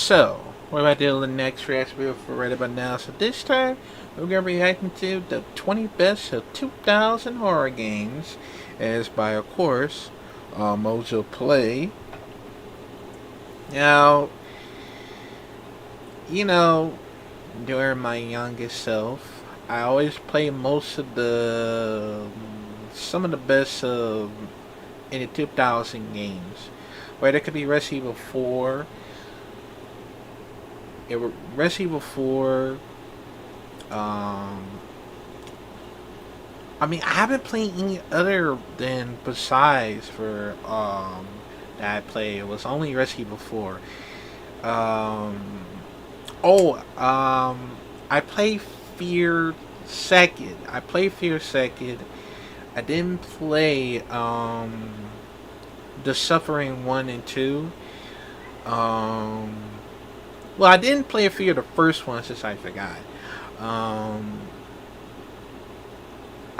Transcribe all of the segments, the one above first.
So, we're about to do the next reaction video for right about now. So this time, we're going to be reacting to the 20 best of 2000 horror games, as by, of course, Mojo Play. Now, you know, during my youngest self, I always play most of some of the best in the 2000 games. Whether it could be Resident Evil 4, Resident Evil 4. I mean, I haven't played any other than besides for that I played. It was only Resident Evil 4. I played Fear Second. I didn't play The Suffering 1 and 2. Well, I didn't play Fear the first one since I forgot. I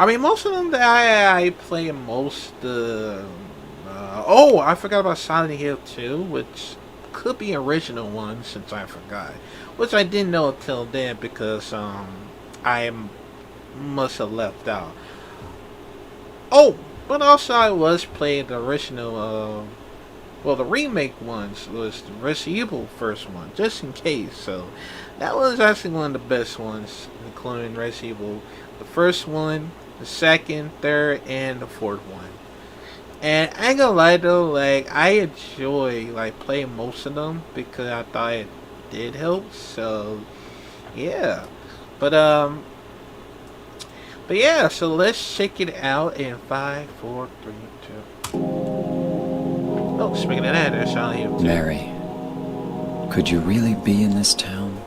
mean, most of them that I play most. I forgot about Silent Hill 2, which could be original one since I forgot. Which I didn't know until then because I must have left out. Oh, but also I was playing the original. The remake ones was the Resident Evil first one, just in case. So that was actually one of the best ones, including Resident Evil, the first one, the second, third, and the fourth one. And I ain't gonna lie though, like I enjoy playing most of them because I thought it did help. So yeah, but yeah. So let's check it out in 5, 4, 3, 2. Oh, speaking of that, there's Silent Hill 2. Mary, could you really be in this town?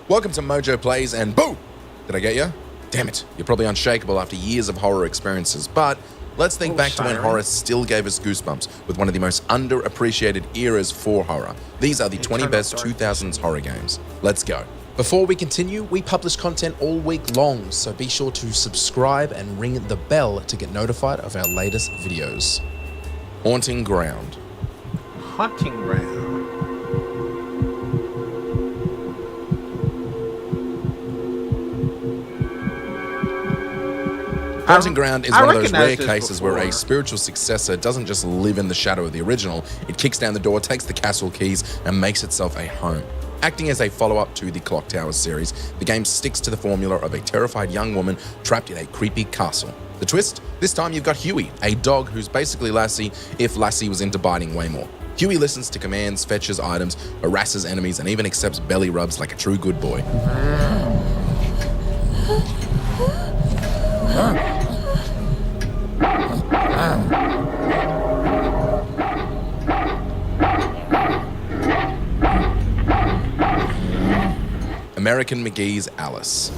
Welcome to Mojo Plays, and boom! Did I get you? Damn it, you're probably unshakable after years of horror experiences, but let's think back to when horror still gave us goosebumps with one of the most underappreciated eras for horror. These are the 20 best 2000s horror games. Let's go. Before we continue, we publish content all week long, so be sure to subscribe and ring the bell to get notified of our latest videos. Haunting Ground. Haunting Ground. Haunting Ground is one of those rare cases before. where a spiritual successor doesn't just live in the shadow of the original, it kicks down the door, takes the castle keys, and makes itself a home. Acting as a follow-up to the Clock Tower series, the game sticks to the formula of a terrified young woman trapped in a creepy castle. The twist? This time you've got Huey, a dog who's basically Lassie if Lassie was into biting way more. Huey listens to commands, fetches items, harasses enemies, and even accepts belly rubs like a true good boy. American McGee's Alice.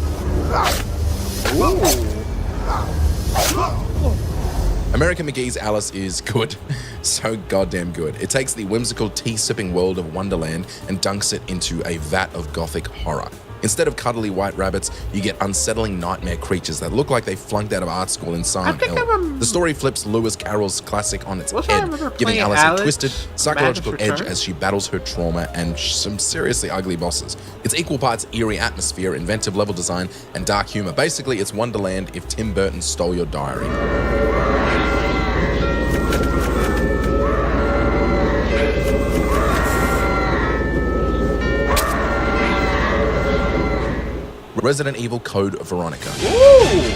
American McGee's Alice is good. So goddamn good. It takes the whimsical tea-sipping world of Wonderland and dunks it into a vat of gothic horror. Instead of cuddly white rabbits, you get unsettling nightmare creatures that look like they flunked out of art school in Silent Hill. The story flips Lewis Carroll's classic on its head, giving Alice a twisted, psychological edge as she battles her trauma and some seriously ugly bosses. It's equal parts eerie atmosphere, inventive level design, and dark humor. Basically, it's Wonderland if Tim Burton stole your diary. Resident Evil Code Veronica. Ooh.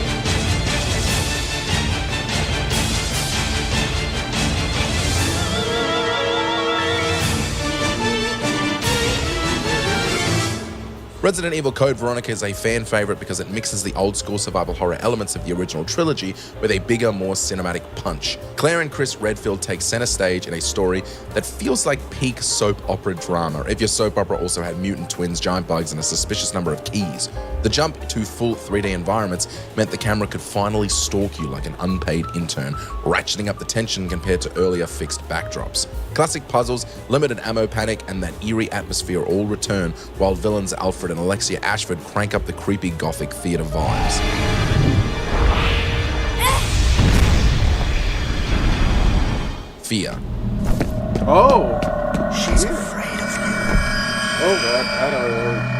Resident Evil Code Veronica is a fan favorite because it mixes the old school survival horror elements of the original trilogy with a bigger, more cinematic punch. Claire and Chris Redfield take center stage in a story that feels like peak soap opera drama, if your soap opera also had mutant twins, giant bugs, and a suspicious number of keys. The jump to full 3D environments meant the camera could finally stalk you like an unpaid intern, ratcheting up the tension compared to earlier fixed backdrops. Classic puzzles, limited ammo panic, and that eerie atmosphere all return, while villains Alfred and Alexia Ashford crank up the creepy gothic theater vibes. Fear. Oh. She's afraid of you. Oh god, I don't know.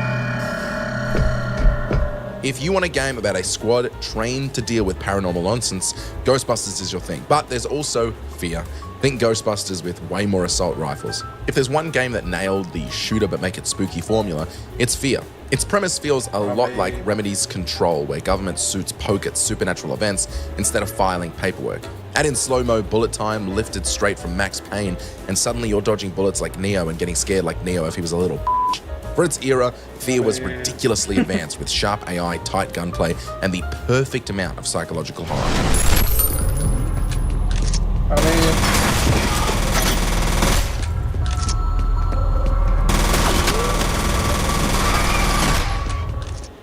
If you want a game about a squad trained to deal with paranormal nonsense, Ghostbusters is your thing. But there's also fear. Think Ghostbusters with way more assault rifles. If there's one game that nailed the shooter but make it spooky formula, it's Fear. Its premise feels a lot like Remedy's Control, where government suits poke at supernatural events instead of filing paperwork. Add in slow-mo bullet time lifted straight from Max Payne, and suddenly you're dodging bullets like Neo and getting scared like Neo if he was a little bitch. For its era, Fear was ridiculously advanced with sharp AI, tight gunplay, and the perfect amount of psychological horror. Are they?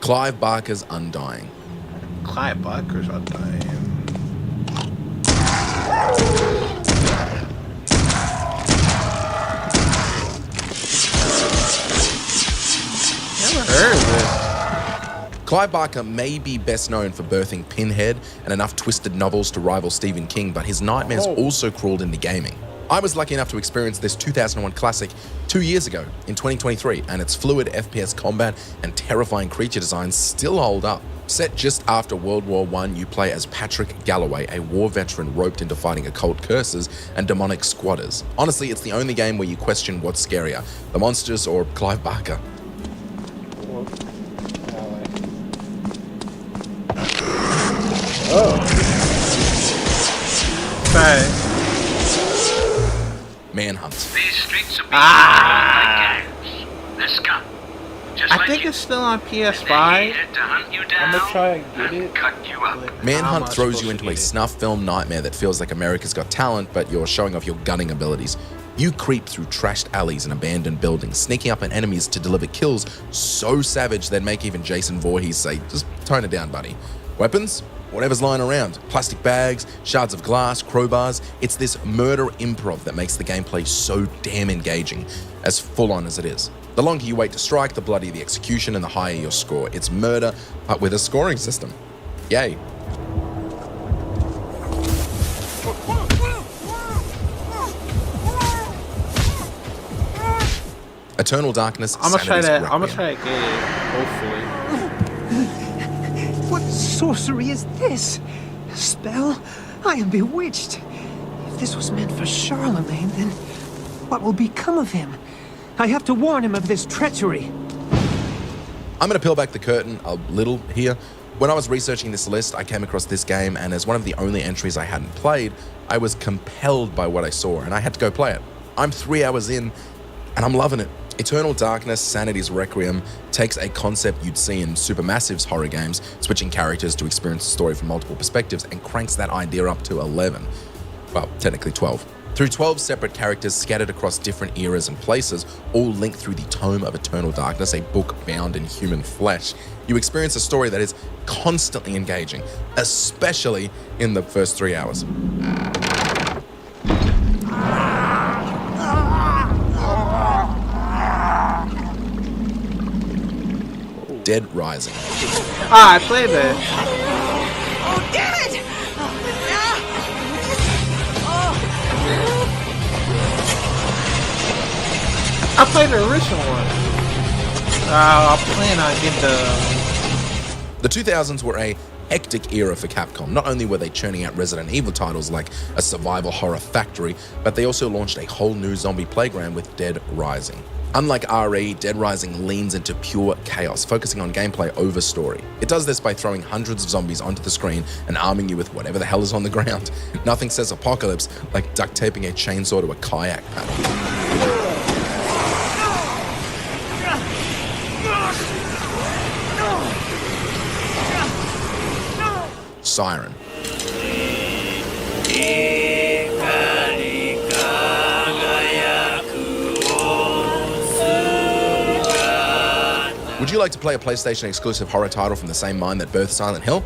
Clive Barker's Undying. Clive Barker's Undying. Never heard of this. Clive Barker may be best known for birthing Pinhead and enough twisted novels to rival Stephen King, but his nightmares also crawled into gaming. I was lucky enough to experience this 2001 classic 2 years ago in 2023, and its fluid FPS combat and terrifying creature designs still hold up. Set just after World War I, you play as Patrick Galloway, a war veteran roped into fighting occult curses and demonic squatters. Honestly, it's the only game where you question what's scarier, the monsters or Clive Barker. Right. Manhunt. These streets are being controlled by gangs. They're scum. Just I like think you. it's still on They PS5. here to hunt you I'm down gonna try and get it. cut you up. How am Manhunt I throws supposed you to into get a it? snuff film nightmare that feels like America's Got Talent, but you're showing off your gunning abilities. You creep through trashed alleys and abandoned buildings, sneaking up on enemies to deliver kills so savage they'd make even Jason Voorhees say, just tone it down, buddy. Weapons? Whatever's lying around. Plastic bags, shards of glass, crowbars. It's this murder improv that makes the gameplay so damn engaging, as full on as it is. The longer you wait to strike, the bloodier the execution and the higher your score. It's murder, but with a scoring system. Yay. Eternal Darkness. I'm gonna try Sanity's that. I'm Requiem. gonna try to get it. Hopefully. What sorcery is this? A spell? I am bewitched. If this was meant for Charlemagne, then what will become of him? I have to warn him of this treachery. I'm going to peel back the curtain a little here. When I was researching this list, I came across this game, and as one of the only entries I hadn't played, I was compelled by what I saw, and I had to go play it. I'm 3 hours in, and I'm loving it. Eternal Darkness, Sanity's Requiem takes a concept you'd see in Supermassive's horror games, switching characters to experience the story from multiple perspectives, and cranks that idea up to 11. Well, technically 12. Through 12 separate characters scattered across different eras and places, all linked through the Tome of Eternal Darkness, a book bound in human flesh, you experience a story that is constantly engaging, especially in the first 3 hours. Dead Rising. Ah, I played that. Oh, damn it! I played the original one. I plan on getting The 2000s were a hectic era for Capcom. Not only were they churning out Resident Evil titles like a survival horror factory, but they also launched a whole new zombie playground with Dead Rising. Unlike RE, Dead Rising leans into pure chaos, focusing on gameplay over story. It does this by throwing hundreds of zombies onto the screen and arming you with whatever the hell is on the ground. Nothing says apocalypse like duct taping a chainsaw to a kayak paddle. Siren. Would you like to play a PlayStation exclusive horror title from the same mind that birthed Silent Hill?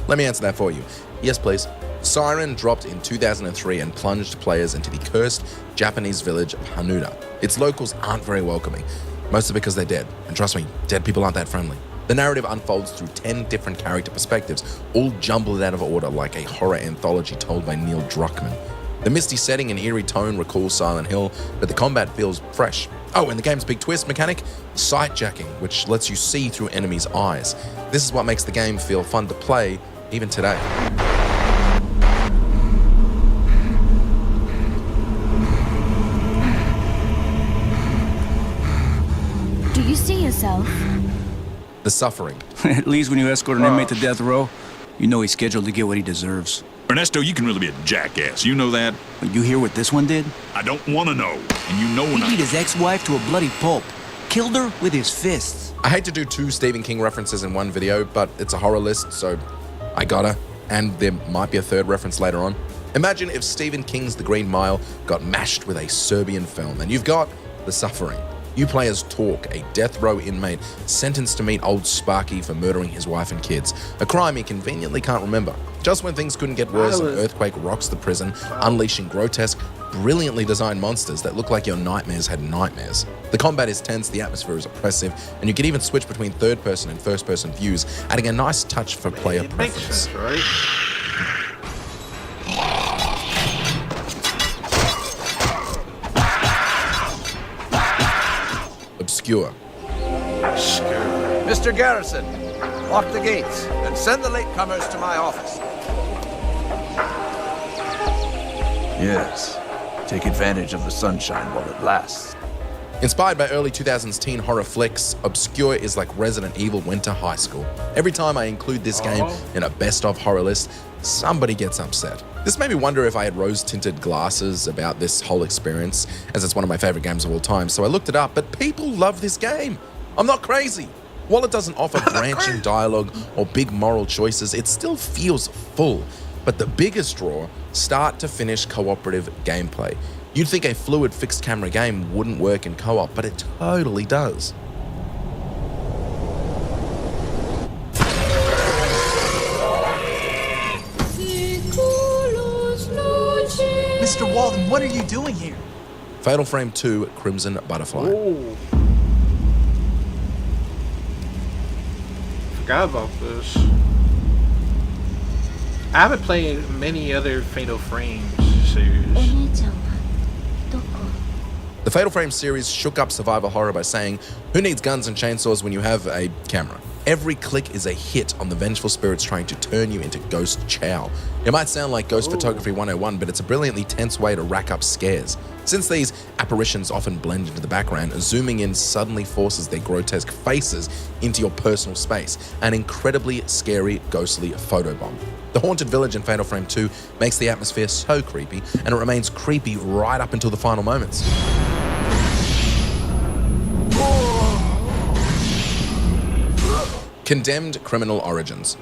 Let me answer that for you. Yes, please. Siren dropped in 2003 and plunged players into the cursed Japanese village of Hanuda. Its locals aren't very welcoming, mostly because they're dead. And trust me, dead people aren't that friendly. The narrative unfolds through 10 different character perspectives, all jumbled out of order like a horror anthology told by Neil Druckmann. The misty setting and eerie tone recalls Silent Hill, but the combat feels fresh. Oh, and the game's big twist mechanic, sight jacking, which lets you see through enemies' eyes. This is what makes the game feel fun to play, even today. Do you see yourself? The Suffering. At least when you escort an inmate to death row, you know he's scheduled to get what he deserves. Ernesto, you can really be a jackass. You know that? But you hear what this one did? I don't want to know. And you know He when I... beat his ex-wife to a bloody pulp. Killed her with his fists. I hate to do 2 Stephen King references in one video, but it's a horror list, so I gotta. And there might be a 3rd reference later on. Imagine if Stephen King's The Green Mile got mashed with a Serbian film, and you've got The Suffering. You play as Torque, a death row inmate sentenced to meet old Sparky for murdering his wife and kids, a crime he conveniently can't remember. Just when things couldn't get worse, an earthquake rocks the prison, unleashing grotesque, brilliantly designed monsters that look like your nightmares had nightmares. The combat is tense, the atmosphere is oppressive, and you can even switch between 3rd person and 1st person views, adding a nice touch for player It makes preference. sense, right? Obscure. Mr. Garrison, lock the gates and send the latecomers to my office. Yes. Take advantage of the sunshine while it lasts. Inspired by early 2000s teen horror flicks, Obscure is like Resident Evil went to high school. Every time I include this game in a best of horror list, somebody gets upset. This made me wonder if I had rose-tinted glasses about this whole experience, as it's one of my favorite games of all time, so I looked it up, but people love this game. I'm not crazy. While it doesn't offer branching dialogue or big moral choices, it still feels full. But the biggest draw, start to finish cooperative gameplay. You'd think a fluid fixed camera game wouldn't work in co-op, but it totally does. Mr. Walden, what are you doing here? Fatal Frame 2 Crimson Butterfly. Ooh. Forgot about this. I haven't played many other Fatal Frames series. The Fatal Frame series shook up survival horror by saying, who needs guns and chainsaws when you have a camera? Every click is a hit on the vengeful spirits trying to turn you into Ghost Chow. It might sound like Ghost Photography 101, but it's a brilliantly tense way to rack up scares. Since these apparitions often blend into the background, zooming in suddenly forces their grotesque faces into your personal space, an incredibly scary, ghostly photobomb. The Haunted Village in Fatal Frame 2 makes the atmosphere so creepy, and it remains creepy right up until the final moments. Condemned Criminal Origins.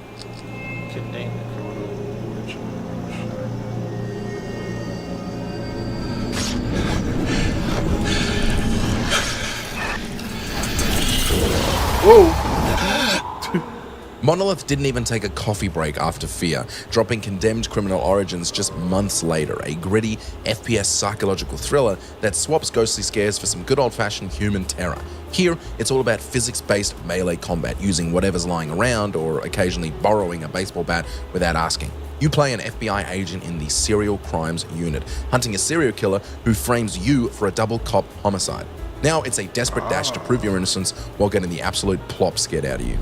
Monolith didn't even take a coffee break after Fear, dropping Condemned Criminal Origins just months later, a gritty FPS psychological thriller that swaps ghostly scares for some good old-fashioned human terror. Here, it's all about physics-based melee combat, using whatever's lying around or occasionally borrowing a baseball bat without asking. You play an FBI agent in the Serial Crimes Unit, hunting a serial killer who frames you for a double cop homicide. Now it's a desperate dash to prove your innocence while getting the absolute plop scared out of you.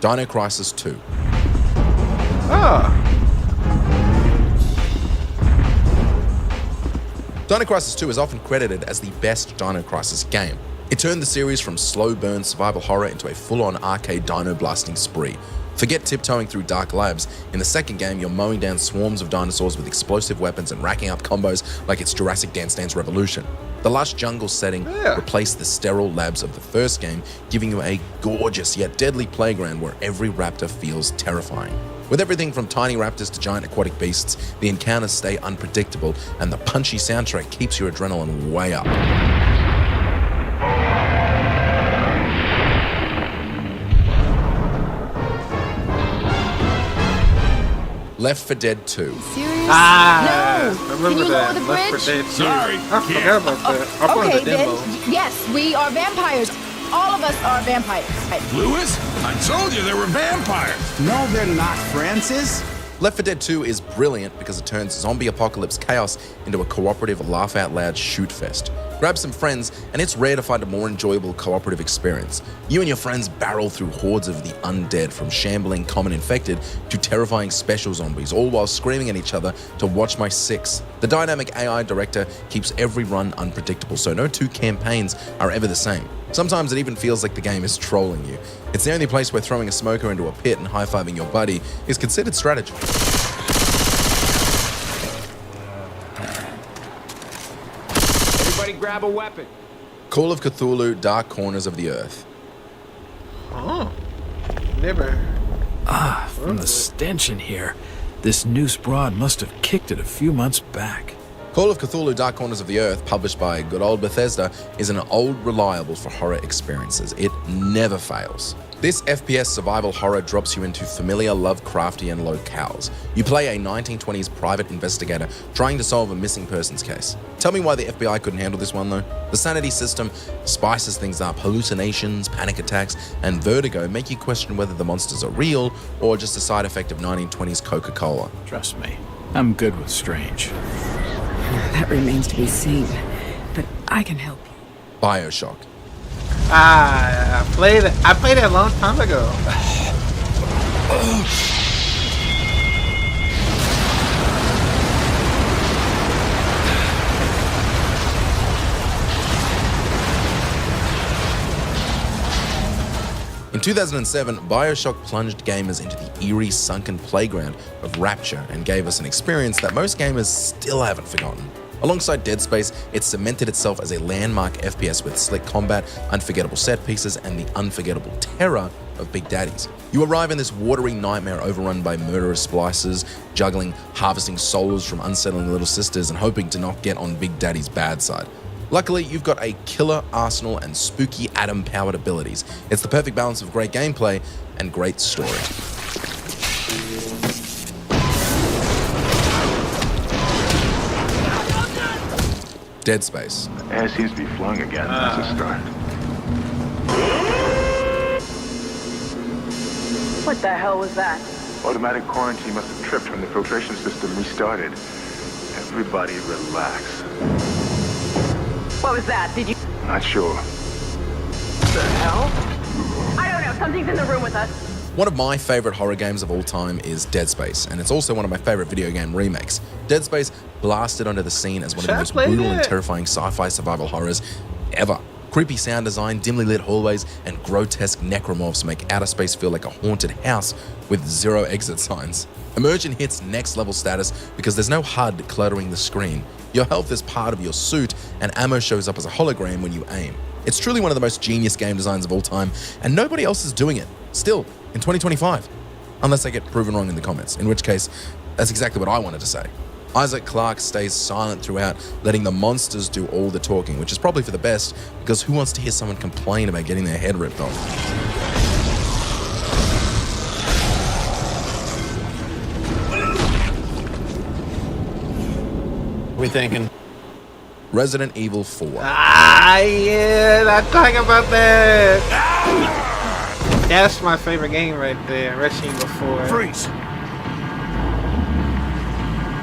Dino Crisis 2. Dino Crisis 2 is often credited as the best Dino Crisis game. It turned the series from slow burn survival horror into a full-on arcade dino blasting spree. Forget tiptoeing through dark labs. In the second game, you're mowing down swarms of dinosaurs with explosive weapons and racking up combos like it's Jurassic Dance Dance Revolution. The lush jungle setting replaced the sterile labs of the first game, giving you a gorgeous yet deadly playground where every raptor feels terrifying. With everything from tiny raptors to giant aquatic beasts, the encounters stay unpredictable, and the punchy soundtrack keeps your adrenaline way up. Left 4 Dead 2. Seriously? No! I remember Can you that. lower the Left bridge? 4 Dead 2. Sorry, I forgot about that. I brought Okay, the then. demo. Yes, we are vampires. All of us are vampires. Lewis, I told you there were vampires. No, they're not, Francis. Left 4 Dead 2 is brilliant because it turns zombie apocalypse chaos into a cooperative, laugh-out-loud shoot fest. Grab some friends, and it's rare to find a more enjoyable cooperative experience. You and your friends barrel through hordes of the undead, from shambling common infected to terrifying special zombies, all while screaming at each other to watch my six. The dynamic AI director keeps every run unpredictable, so no two campaigns are ever the same. Sometimes it even feels like the game is trolling you. It's the only place where throwing a smoker into a pit and high-fiving your buddy is considered strategy. Everybody grab a weapon. Call of Cthulhu: Dark Corners of the Earth. Oh. Never. From the stench in here, this Noose Broad must have kicked it a few months back. Call of Cthulhu: Dark Corners of the Earth, published by good old Bethesda, is an old reliable for horror experiences. It never fails. This FPS survival horror drops you into familiar Lovecraftian locales. You play a 1920s private investigator trying to solve a missing persons case. Tell me why the FBI couldn't handle this one though. The sanity system spices things up. Hallucinations, panic attacks, and vertigo make you question whether the monsters are real or just a side effect of 1920s Coca-Cola. Trust me, I'm good with strange. That remains to be seen, but I can help you. BioShock. I played it a long time ago. In 2007, BioShock plunged gamers into the eerie, sunken playground of Rapture and gave us an experience that most gamers still haven't forgotten. Alongside Dead Space, it cemented itself as a landmark FPS with slick combat, unforgettable set pieces, and the unforgettable terror of Big Daddies. You arrive in this watery nightmare overrun by murderous splicers, juggling, harvesting souls from unsettling little sisters, and hoping to not get on Big Daddy's bad side. Luckily, you've got a killer arsenal and spooky atom-powered abilities. It's the perfect balance of great gameplay and great story. Dead Space. Air seems to be flowing again. That's a start. What the hell was that? Automatic quarantine must have tripped when the filtration system restarted. Everybody relax. What was that? Did you... Not sure. The hell? I don't know. Something's in the room with us. One of my favorite horror games of all time is Dead Space, and it's also one of my favorite video game remakes. Dead Space blasted onto the scene as one of the most brutal and terrifying sci-fi survival horrors ever. Creepy sound design, dimly lit hallways, and grotesque necromorphs make outer space feel like a haunted house with zero exit signs. Immersion hits next level status because there's no HUD cluttering the screen. Your health is part of your suit, and ammo shows up as a hologram when you aim. It's truly one of the most genius game designs of all time, and nobody else is doing it. Still, in 2025. Unless I get proven wrong in the comments, in which case, that's exactly what I wanted to say. Isaac Clarke stays silent throughout, letting the monsters do all the talking, which is probably for the best, because who wants to hear someone complain about getting their head ripped off? What are we thinking? Resident Evil 4. Yeah, I'm talking about that. That's my favorite game right there, Resident Evil 4. Freeze!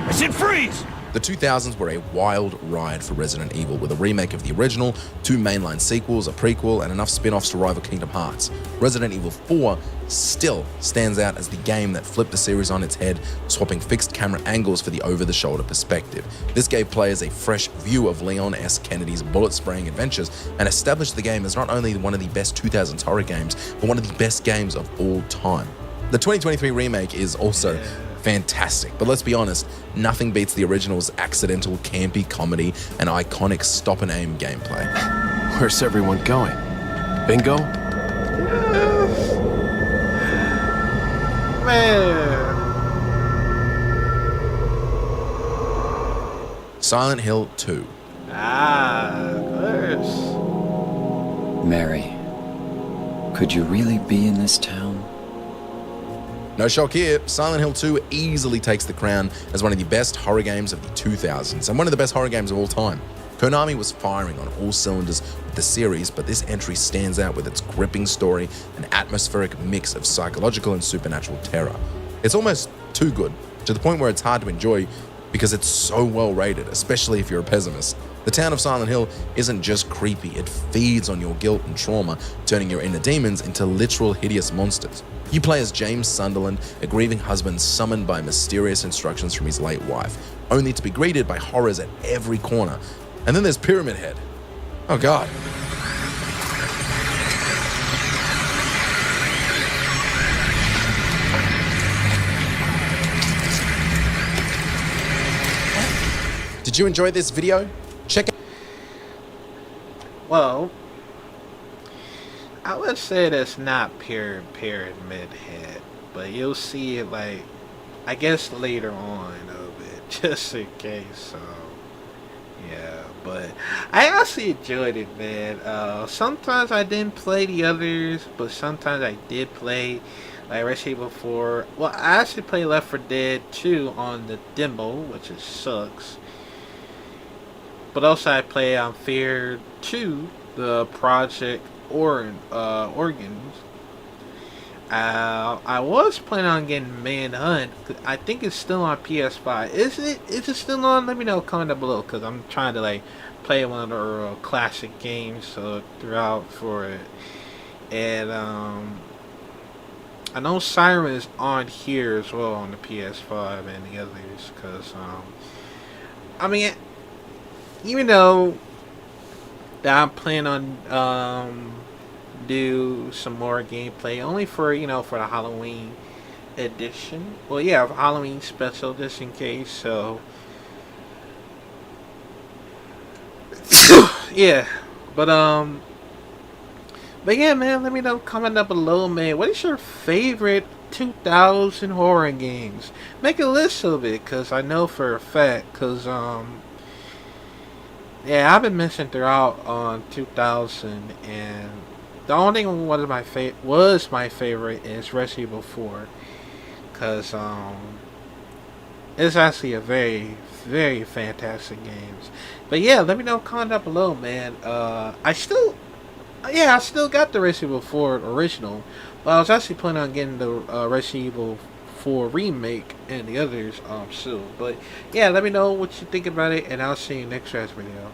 I said freeze! The 2000s were a wild ride for Resident Evil, with a remake of the original, 2 mainline sequels, a prequel, and enough spin-offs to rival Kingdom Hearts. Resident Evil 4 still stands out as the game that flipped the series on its head, swapping fixed camera angles for the over-the-shoulder perspective. This gave players a fresh view of Leon S. Kennedy's bullet-spraying adventures and established the game as not only one of the best 2000s horror games, but one of the best games of all time. The 2023 remake is also fantastic, but let's be honest, nothing beats the original's accidental, campy comedy and iconic stop-and-aim gameplay. Where's everyone going? Bingo? Man. Silent Hill 2. Of course. Mary, could you really be in this town? No shock here, Silent Hill 2 easily takes the crown as one of the best horror games of the 2000s and one of the best horror games of all time. Konami was firing on all cylinders with the series, but this entry stands out with its gripping story and atmospheric mix of psychological and supernatural terror. It's almost too good, to the point where it's hard to enjoy because it's so well rated, especially if you're a pessimist. The town of Silent Hill isn't just creepy, it feeds on your guilt and trauma, turning your inner demons into literal hideous monsters. You play as James Sunderland, a grieving husband summoned by mysterious instructions from his late wife, only to be greeted by horrors at every corner. And then there's Pyramid Head. Oh god. Did you enjoy this video? Check it. Well, I would say that's not Pyramid Head, but you'll see it like, I guess later on of it, just in case. So yeah, but I actually enjoyed it, man. Sometimes I didn't play the others, but sometimes I did play, like Resident Evil 4. Well, I actually played Left 4 Dead 2 on the demo, which it sucks. But also I play Fear 2, the Project Organs. I was planning on getting Manhunt. I think it's still on PS5. Is it still on? Let me know, comment down below, because I'm trying to like play one of the classic games throughout for it. And I know Siren is on here as well on the PS5 and the others, because I mean, even though that I'm planning on do some more gameplay only for, you know, for the Halloween edition. Well, yeah, Halloween special just in case. So yeah, but yeah, man, let me know, comment down below, man. What is your favorite 2000 horror games? Make a list of it, cause I know for a fact, cause yeah, I've been missing throughout on 2000, and the only thing was my favorite is Resident Evil 4, cause it's actually a very, very fantastic game. But yeah, let me know, comment down below, man. I still got the Resident Evil 4 original, but I was actually planning on getting the Resident Evil 4 remake and the others soon. But yeah, let me know what you think about it, and I'll see you next video.